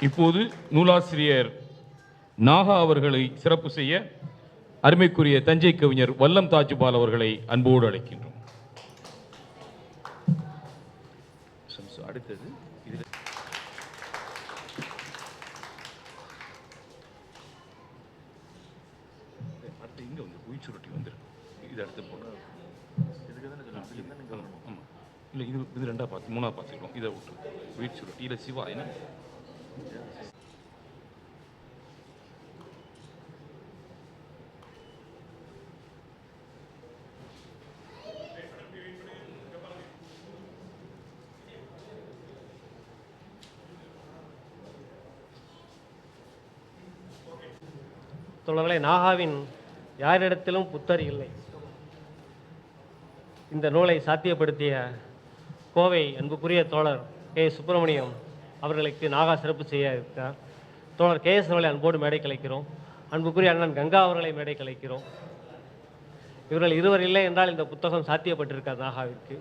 இப்போது நூலாசிரியர் நாகா அவர்களை சிறப்பு செய்ய அருமைக்குரிய தஞ்சை கவிஞர் வல்லம் தாஜுபால் அவர்களை அன்போடு அழைக்கின்றோம். அடுத்தது இங்க வந்து உயிர்ச்சுருட்டி வந்துருக்கு. இது அடுத்து போடுறோம். இல்லை இது ரெண்டாவது பார்த்து மூணாவது பார்த்துக்கிறோம். இதை விட்டு உயிர்ச்சுருட்டி இல்லை சிவா என்ன தோழர்களே, நாகாவின் யாரிடத்திலும் புத்தர் இல்லை இந்த நூலை சாத்தியப்படுத்திய கோவை அன்புக்குரிய தோழர் கே சுப்பிரமணியம் அவர்களுக்கு நாகா சிறப்பு செய்ய இருக்கிறார். தோழர் KS அவர்களை அன்போடு மேடை கலைக்கிறோம். அன்புக்குரிய அண்ணன் கங்கா அவர்களை மேடை கலைக்கிறோம். இவர்கள் இருவர் இல்லை என்றால் இந்த புத்தகம் சாத்தியப்பட்டிருக்கார் நாகாவிற்கு.